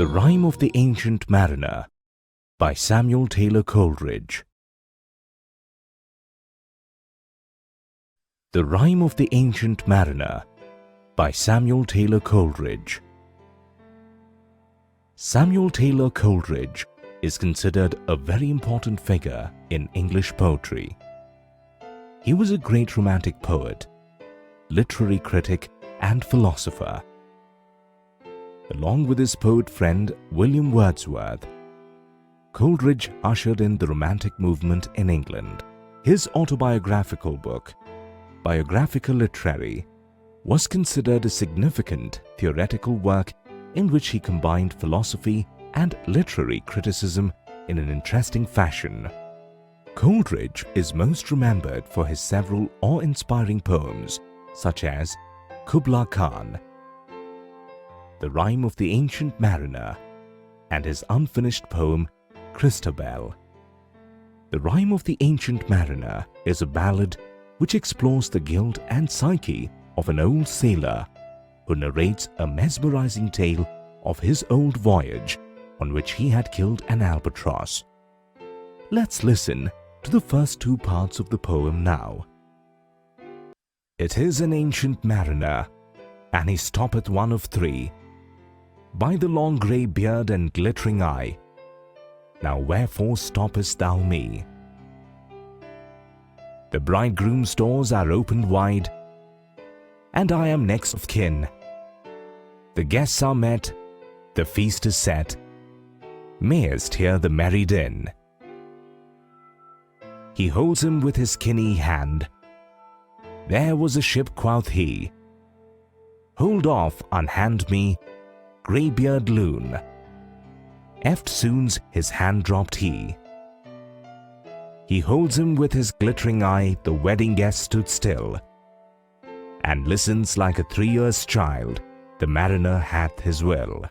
The Rime of the Ancient Mariner by Samuel Taylor Coleridge. The Rime of the Ancient Mariner by Samuel Taylor Coleridge. Samuel Taylor Coleridge is considered a very important figure in English poetry. He was a great romantic poet, literary critic and philosopher. Along with his poet friend William Wordsworth, Coleridge ushered in the Romantic movement in England. His autobiographical book, Biographica Literaria, was considered a significant theoretical work in which he combined philosophy and literary criticism in an interesting fashion. Coleridge is most remembered for his several awe-inspiring poems such as Kubla Khan, The Rime of the Ancient Mariner, and his unfinished poem Christabel. The Rime of the Ancient Mariner is a ballad which explores the guilt and psyche of an old sailor who narrates a mesmerizing tale of his old voyage on which he had killed an albatross. Let's listen to the first two parts of the poem now. It is an ancient mariner, and he stoppeth one of three, by the long grey beard and glittering eye. Now wherefore stoppest thou me? The bridegroom's doors are opened wide, and I am next of kin. The guests are met, the feast is set, mayest hear the merry din. He holds him with his skinny hand. There was a ship, quoth he. Hold off, unhand me, greybeard loon. Eftsoons his hand dropped he. He holds him with his glittering eye. The wedding guest stood still, and listens like a 3 years child. The mariner hath his will.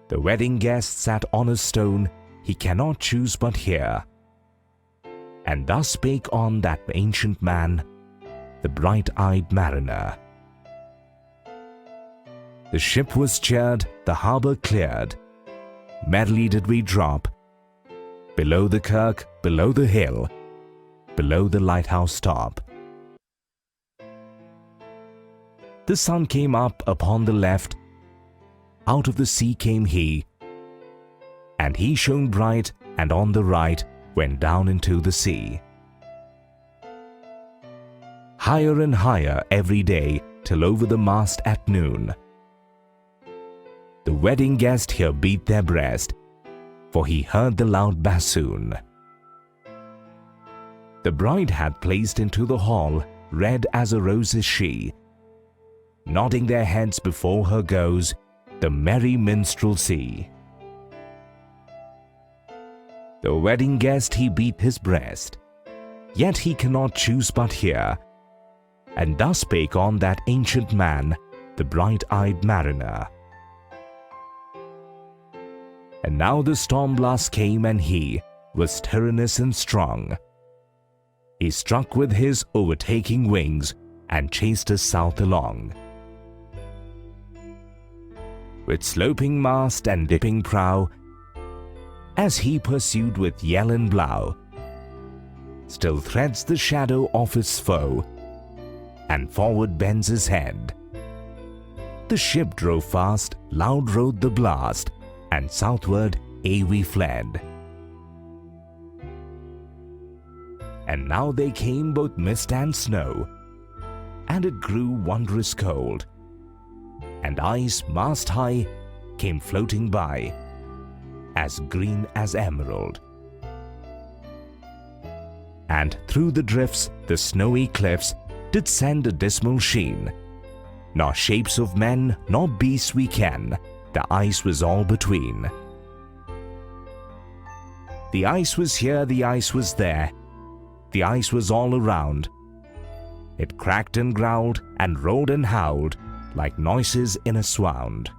The wedding guest sat on a stone. He cannot choose but hear. And thus spake on that ancient man, the bright-eyed mariner. The ship was cheered, the harbour cleared. Merrily did we drop, below the kirk, below the hill, below the lighthouse top. The sun came up upon the left, out of the sea came he, and he shone bright, and on the right went down into the sea. Higher and higher every day, till over the mast at noon. The wedding guest here beat their breast, for he heard the loud bassoon. The bride had placed into the hall, red as a rose is she. Nodding their heads before her goes the merry minstrelsy. The wedding guest he beat his breast, yet he cannot choose but hear. And thus spake on that ancient man, the bright-eyed mariner. And now the storm blast came, and he was tyrannous and strong. He struck with his overtaking wings, and chased us south along. With sloping mast and dipping prow, as he pursued with yell and blow, still threads the shadow of his foe, and forward bends his head. The ship drove fast, loud rode the blast, and southward aye we fled. And now they came both mist and snow, and it grew wondrous cold, and ice mast high came floating by, as green as emerald. And through the drifts the snowy cliffs did send a dismal sheen. Nor shapes of men nor beasts we ken, the ice was all between. The ice was here, the ice was there, the ice was all around. It cracked and growled and roared and howled like noises in a swound.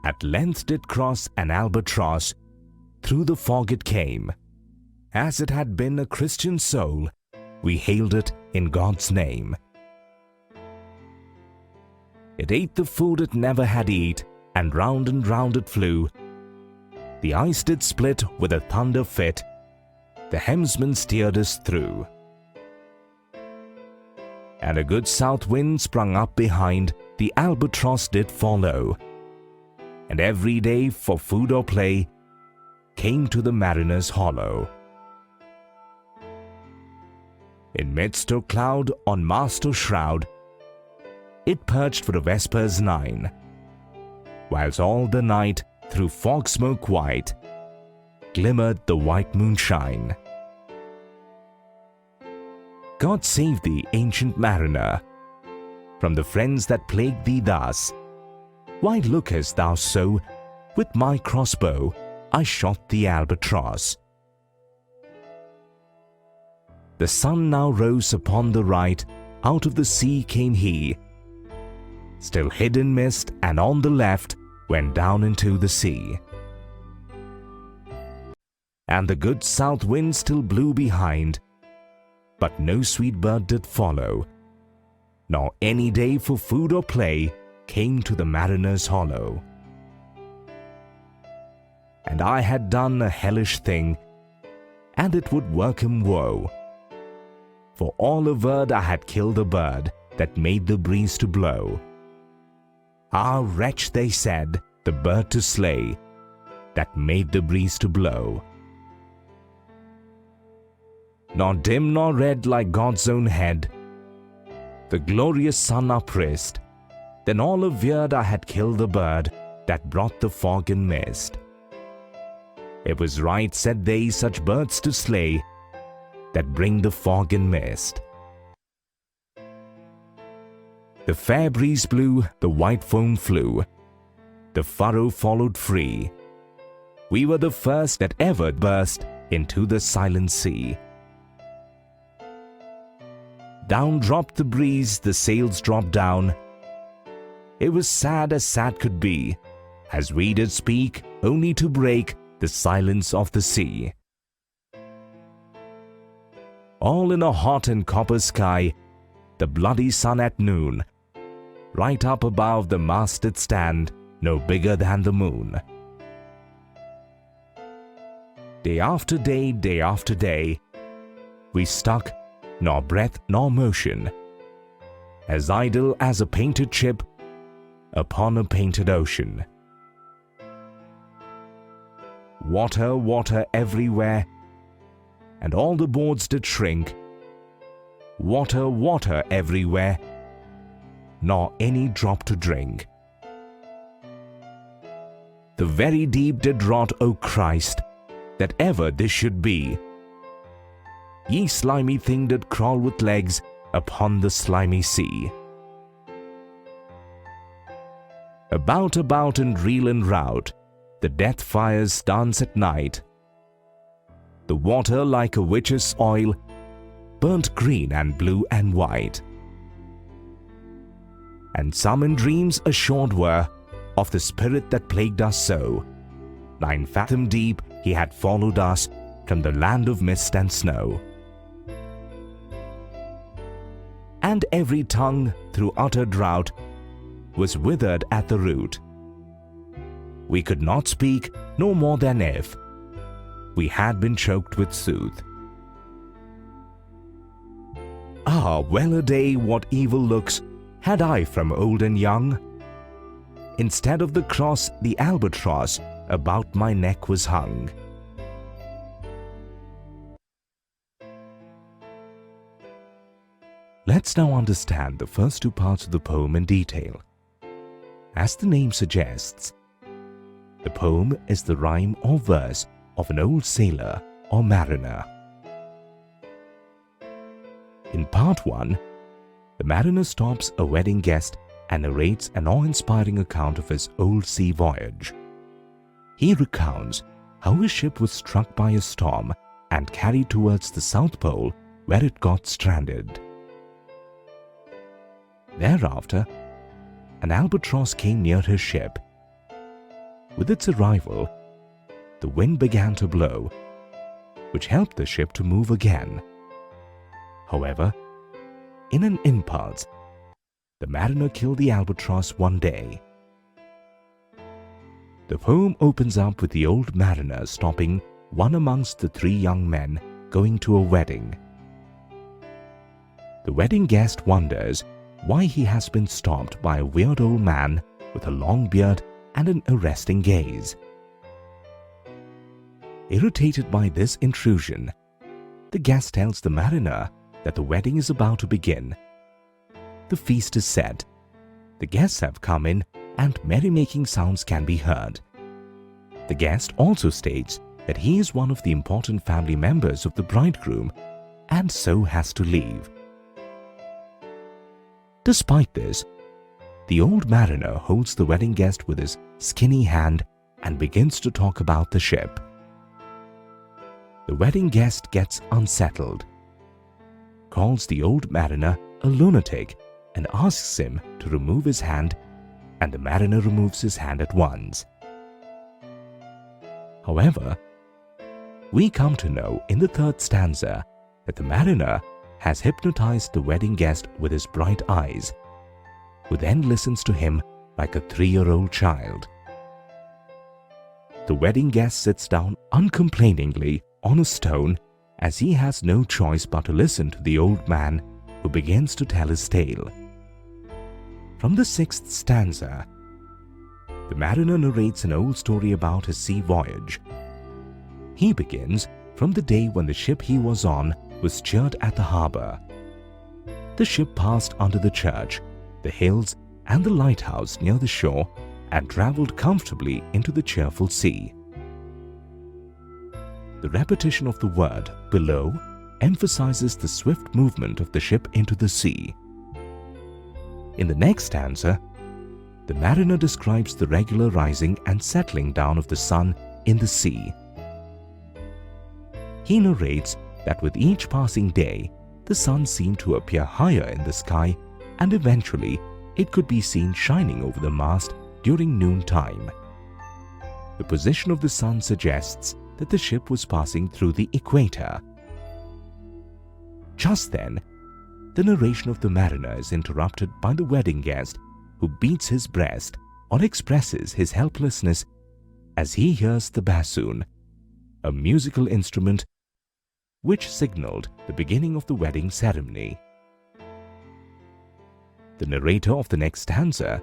At length did cross an albatross, through the fog it came. As it had been a Christian soul, we hailed it in God's name. It ate the food it never had eat, and round it flew. The ice did split with a thunder fit, the helmsman steered us through. And a good south wind sprung up behind, the albatross did follow, and every day for food or play came to the mariner's hollow. In midst or cloud, on mast or shroud, it perched for the vespers 9, whilst all the night through fog smoke white glimmered the white moonshine. God save thee, ancient mariner, from the friends that plague thee thus. Why lookest thou so? With my crossbow I shot the albatross. The sun now rose upon the right, out of the sea came he, still hid in mist, and on the left went down into the sea. And the good south wind still blew behind, but no sweet bird did follow, nor any day for food or play came to the mariner's hollow. And I had done a hellish thing, and it would work him woe. For all averred I had killed a bird that made the breeze to blow. Ah, wretch, they said, the bird to slay that made the breeze to blow. Nor dim nor red like God's own head, the glorious sun uprist, then all averred I had killed the bird that brought the fog and mist. It was right, said they, such birds to slay that bring the fog and mist. The fair breeze blew, the white foam flew, the furrow followed free. We were the first that ever burst into the silent sea. Down dropped the breeze, the sails dropped down. It was sad as sad could be, as we did speak, only to break the silence of the sea. All in a hot and copper sky, the bloody sun at noon, right up above the mast did stand, no bigger than the moon. Day after day, we stuck, nor breath nor motion, as idle as a painted ship upon a painted ocean. Water, water everywhere, and all the boards did shrink. Water, water everywhere, nor any drop to drink. The very deep did rot, O Christ, that ever this should be. Ye slimy thing did crawl with legs upon the slimy sea. About and reel and rout, the death fires dance at night. The water like a witch's oil, burnt green and blue and white. And some in dreams assured were of the spirit that plagued us so. 9 fathom deep he had followed us from the land of mist and snow. And every tongue through utter drought was withered at the root. We could not speak no more than if we had been choked with sooth. Ah, well a day, what evil looks had I from old and young! Instead of the cross, the albatross about my neck was hung. Let's now understand the first 2 parts of the poem in detail. As the name suggests, the poem is the rhyme or verse of an old sailor or mariner. In part 1, the mariner stops a wedding guest and narrates an awe-inspiring account of his old sea voyage. He recounts how his ship was struck by a storm and carried towards the South Pole, where it got stranded. Thereafter, an albatross came near his ship. With its arrival, the wind began to blow, which helped the ship to move again. However, in an impulse, The mariner killed the albatross one day. The poem opens up with the old mariner stopping one amongst the three young men going to a wedding. The wedding guest wonders why he has been stopped by a weird old man with a long beard and an arresting gaze. Irritated by this intrusion, the guest tells the mariner that the wedding is about to begin. The feast is set. The guests have come in and merrymaking sounds can be heard. The guest also states that he is one of the important family members of the bridegroom and so has to leave. Despite this, the old mariner holds the wedding guest with his skinny hand and begins to talk about the ship. The wedding guest gets unsettled, calls the old mariner a lunatic and asks him to remove his hand, and the mariner removes his hand at once. However, we come to know in the third stanza that the mariner has hypnotized the wedding guest with his bright eyes, who then listens to him like a 3-year-old child. The wedding guest sits down uncomplainingly on a stone as he has no choice but to listen to the old man who begins to tell his tale. From the 6th stanza, the mariner narrates an old story about his sea voyage. He begins from the day when the ship he was on was cheered at the harbor. The ship passed under the church, the hills and the lighthouse near the shore and travelled comfortably into the cheerful sea. The repetition of the word below emphasizes the swift movement of the ship into the sea. In the next stanza, the mariner describes the regular rising and settling down of the sun in the sea. He narrates that with each passing day, the sun seemed to appear higher in the sky and eventually it could be seen shining over the mast during noontime. The position of the sun suggests that the ship was passing through the equator. Just then, the narration of the mariner is interrupted by the wedding guest who beats his breast or expresses his helplessness as he hears the bassoon, a musical instrument which signaled the beginning of the wedding ceremony. The narrator of the next stanza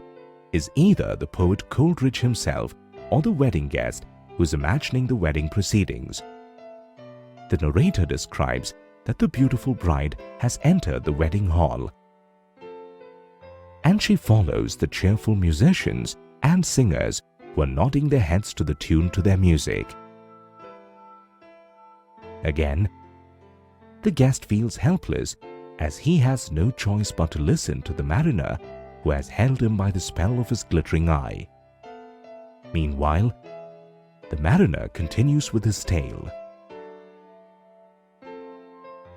is either the poet Coleridge himself or the wedding guest who is imagining the wedding proceedings. The narrator describes that the beautiful bride has entered the wedding hall, and she follows the cheerful musicians and singers who are nodding their heads to the tune to their music. Again, the guest feels helpless as he has no choice but to listen to the mariner who has held him by the spell of his glittering eye. Meanwhile, the mariner continues with his tale.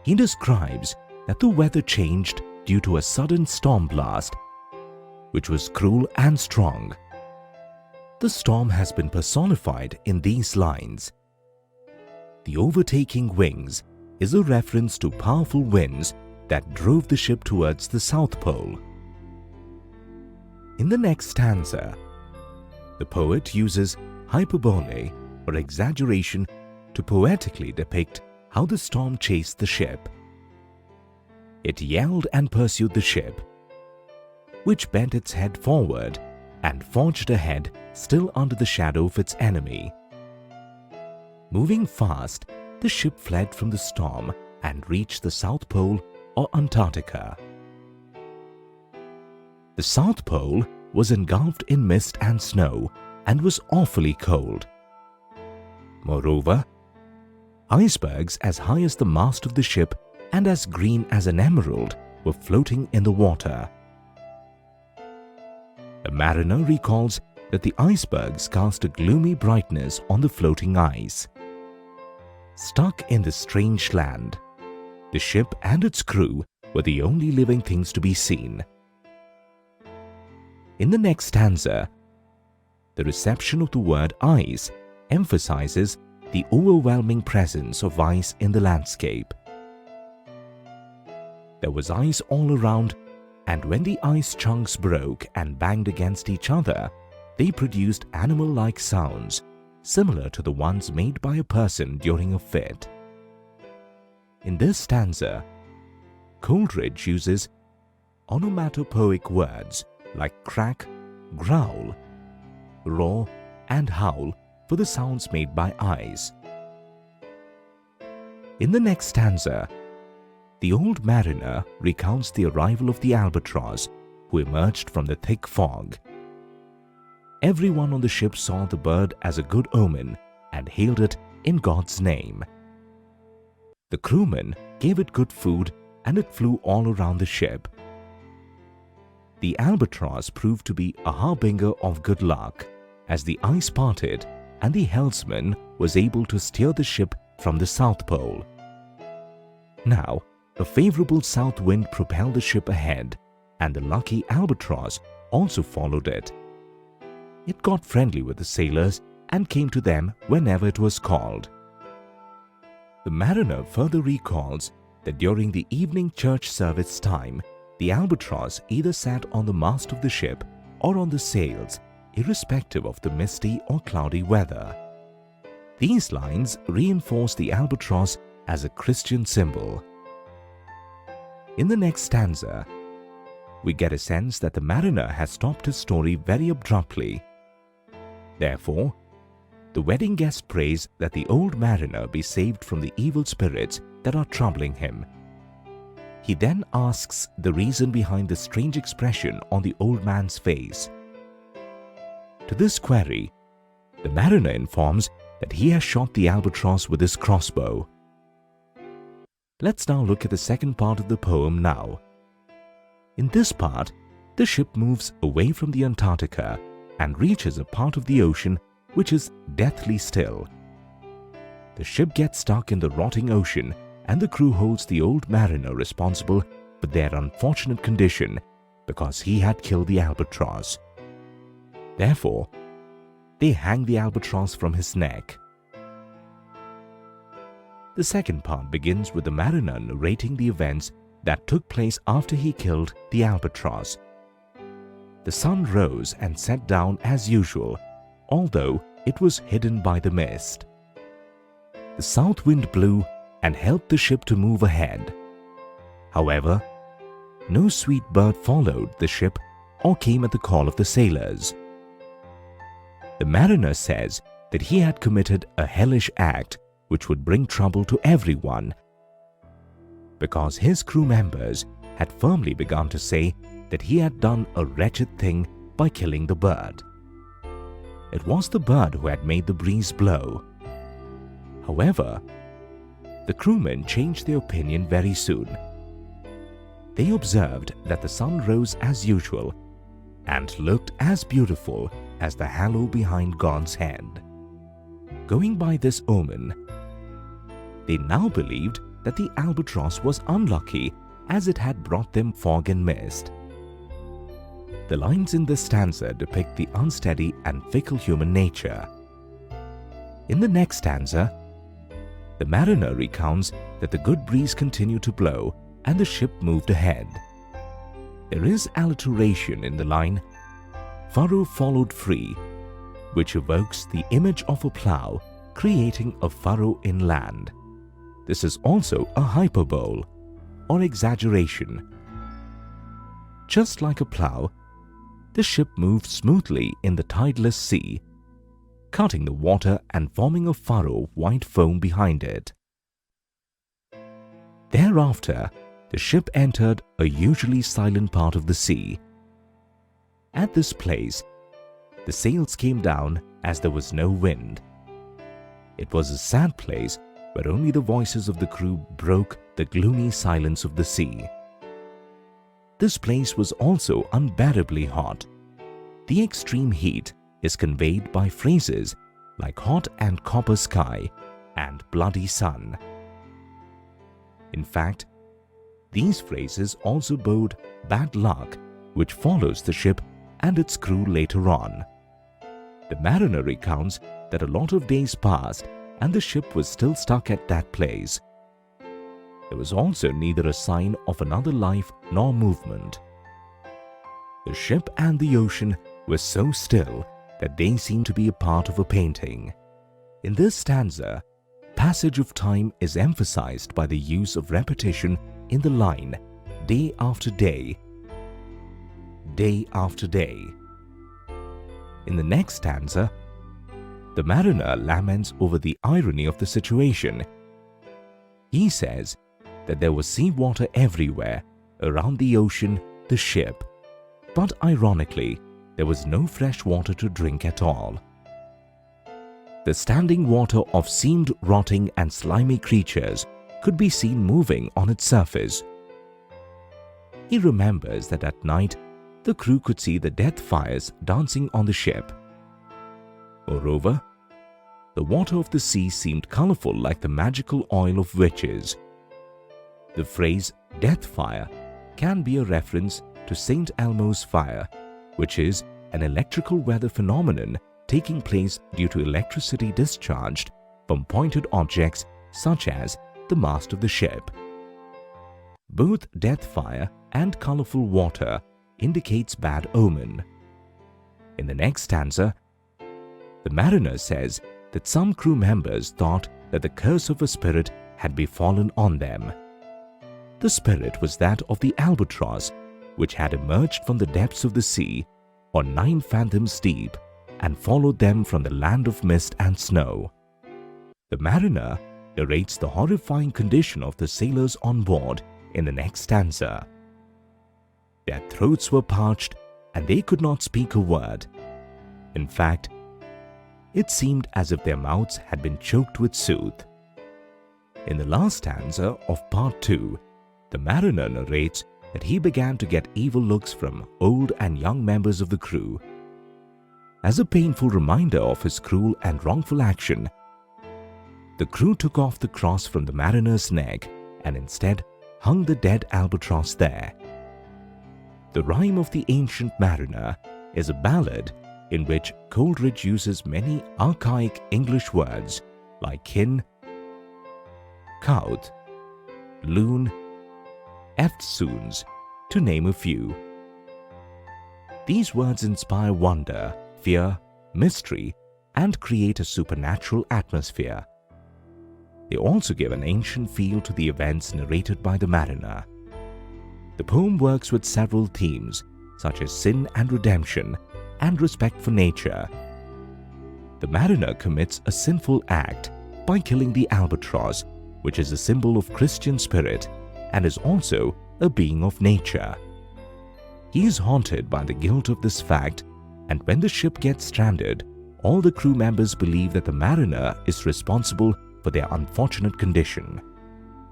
He describes that the weather changed due to a sudden storm blast, which was cruel and strong. The storm has been personified in these lines. The overtaking wings is a reference to powerful winds that drove the ship towards the South Pole. In the next stanza, the poet uses hyperbole or exaggeration to poetically depict how the storm chased the ship. It yelled and pursued the ship, which bent its head forward and forged ahead still under the shadow of its enemy. Moving fast, the ship fled from the storm and reached the South Pole or Antarctica. The South Pole was engulfed in mist and snow and was awfully cold. Moreover, icebergs as high as the mast of the ship and as green as an emerald were floating in the water. The mariner recalls that the icebergs cast a gloomy brightness on the floating ice. Stuck in this strange land, the ship and its crew were the only living things to be seen. In the next stanza, the reception of the word ice emphasizes the overwhelming presence of ice in the landscape. There was ice all around, and when the ice chunks broke and banged against each other, they produced animal-like sounds similar to the ones made by a person during a fit. In this stanza, Coleridge uses onomatopoeic words like crack, growl, roar, and howl for the sounds made by ice. In the next stanza, the old mariner recounts the arrival of the albatross, who emerged from the thick fog. Everyone on the ship saw the bird as a good omen and hailed it in God's name. The crewmen gave it good food and it flew all around the ship. The albatross proved to be a harbinger of good luck, as the ice parted and the helmsman was able to steer the ship from the South Pole. Now, a favorable south wind propelled the ship ahead, and the lucky albatross also followed it. It got friendly with the sailors and came to them whenever it was called. The mariner further recalls that during the evening church service time, the albatross either sat on the mast of the ship or on the sails, irrespective of the misty or cloudy weather. These lines reinforce the albatross as a Christian symbol. In the next stanza, we get a sense that the mariner has stopped his story very abruptly. Therefore, the wedding guest prays that the old mariner be saved from the evil spirits that are troubling him. He then asks the reason behind the strange expression on the old man's face. To this query, the mariner informs that he has shot the albatross with his crossbow. Let's now look at the second part of the poem now. In this part, the ship moves away from the Antarctica and reaches a part of the ocean which is deathly still. The ship gets stuck in the rotting ocean and the crew holds the old mariner responsible for their unfortunate condition because he had killed the albatross. Therefore, they hang the albatross from his neck. The second part begins with the mariner narrating the events that took place after he killed the albatross. The sun rose and set down as usual, although it was hidden by the mist. The south wind blew and helped the ship to move ahead. However, no sweet bird followed the ship or came at the call of the sailors. The mariner says that he had committed a hellish act which would bring trouble to everyone, because his crew members had firmly begun to say that he had done a wretched thing by killing the bird. It was the bird who had made the breeze blow. However, the crewmen changed their opinion very soon. They observed that the sun rose as usual and looked as beautiful as the halo behind God's hand. Going by this omen, they now believed that the albatross was unlucky as it had brought them fog and mist. The lines in this stanza depict the unsteady and fickle human nature. In the next stanza, the mariner recounts that the good breeze continued to blow and the ship moved ahead. There is alliteration in the line, "furrow followed free," which evokes the image of a plough creating a furrow in land. This is also a hyperbole or exaggeration. Just like a plough, the ship moved smoothly in the tideless sea, cutting the water and forming a furrow of white foam behind it. Thereafter, the ship entered a usually silent part of the sea. At this place, the sails came down as there was no wind. It was a sad place where only the voices of the crew broke the gloomy silence of the sea. This place was also unbearably hot. The extreme heat is conveyed by phrases like hot and copper sky and bloody sun. In fact, these phrases also bode bad luck which follows the ship and its crew later on. The mariner recounts that a lot of days passed and the ship was still stuck at that place. There was also neither a sign of another life nor movement. The ship and the ocean were so still that they seemed to be a part of a painting. In this stanza, passage of time is emphasized by the use of repetition in the line day after day, day after day. In the next stanza, the mariner laments over the irony of the situation. He says that there was seawater everywhere around the ocean, the ship, but ironically, there was no fresh water to drink at all. The standing water of seamed, rotting and slimy creatures could be seen moving on its surface. He remembers that at night, the crew could see the death fires dancing on the ship. Moreover, the water of the sea seemed colorful like the magical oil of witches. The phrase death fire can be a reference to St. Elmo's fire, which is an electrical weather phenomenon taking place due to electricity discharged from pointed objects such as the mast of the ship. Both death fire and colorful water indicates bad omen. In the next stanza, the mariner says that some crew members thought that the curse of a spirit had befallen on them. The spirit was that of the albatross, which had emerged from the depths of the sea on 9 fathoms deep and followed them from the land of mist and snow. The mariner narrates the horrifying condition of the sailors on board in the next stanza. Their throats were parched and they could not speak a word. In fact, it seemed as if their mouths had been choked with soot. In the last stanza of part 2, the mariner narrates that he began to get evil looks from old and young members of the crew. As a painful reminder of his cruel and wrongful action, the crew took off the cross from the mariner's neck and instead hung the dead albatross there. The Rime of the Ancient Mariner is a ballad in which Coleridge uses many archaic English words like kin, couth, loon, eftsoons, to name a few. These words inspire wonder, fear, mystery, and create a supernatural atmosphere. They also give an ancient feel to the events narrated by the mariner. The poem works with several themes such as sin and redemption and respect for nature. The mariner commits a sinful act by killing the albatross, which is a symbol of Christian spirit and is also a being of nature. He is haunted by the guilt of this fact, and when the ship gets stranded, all the crew members believe that the mariner is responsible for their unfortunate condition.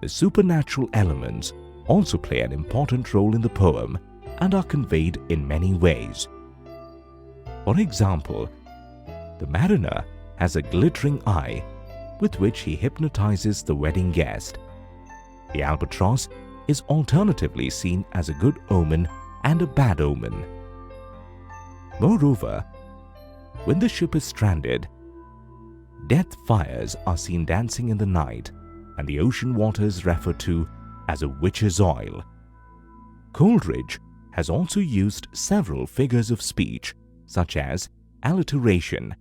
The supernatural elements also play an important role in the poem and are conveyed in many ways. For example, the mariner has a glittering eye with which he hypnotizes the wedding guest. The albatross is alternatively seen as a good omen and a bad omen. Moreover, when the ship is stranded, death fires are seen dancing in the night, and the ocean water is referred to as a witch's oil. Coleridge has also used several figures of speech such as alliteration,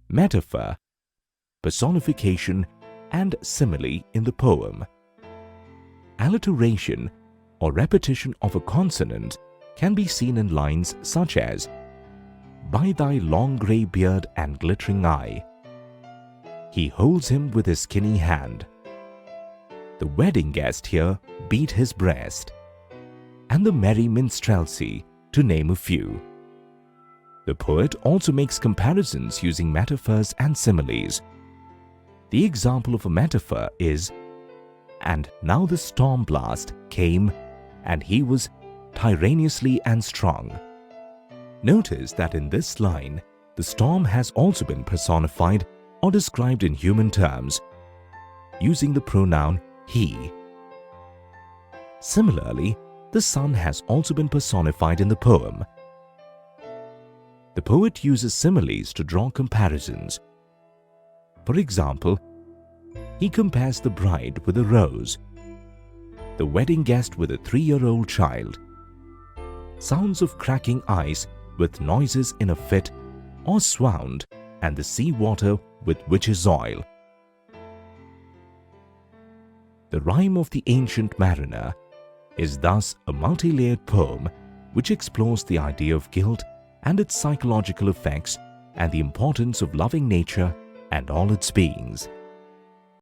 metaphor, personification, and simile in the poem. Alliteration, or repetition of a consonant, can be seen in lines such as "By thy long grey beard and glittering eye," "He holds him with his skinny hand," "The wedding guest here beat his breast," and "The merry minstrelsy," to name a few. The poet also makes comparisons using metaphors and similes. The example of a metaphor is, "And now the storm blast came, and he was tyrannously and strong." Notice that in this line, the storm has also been personified or described in human terms, using the pronoun he. Similarly, the sun has also been personified in the poem. The poet uses similes to draw comparisons. For example, he compares the bride with a rose, the wedding guest with a 3-year-old child, sounds of cracking ice with noises in a fit, or swound, and the sea water with witch's oil. The Rime of the Ancient Mariner is thus a multi-layered poem which explores the idea of guilt and its psychological effects and the importance of loving nature and all its beings.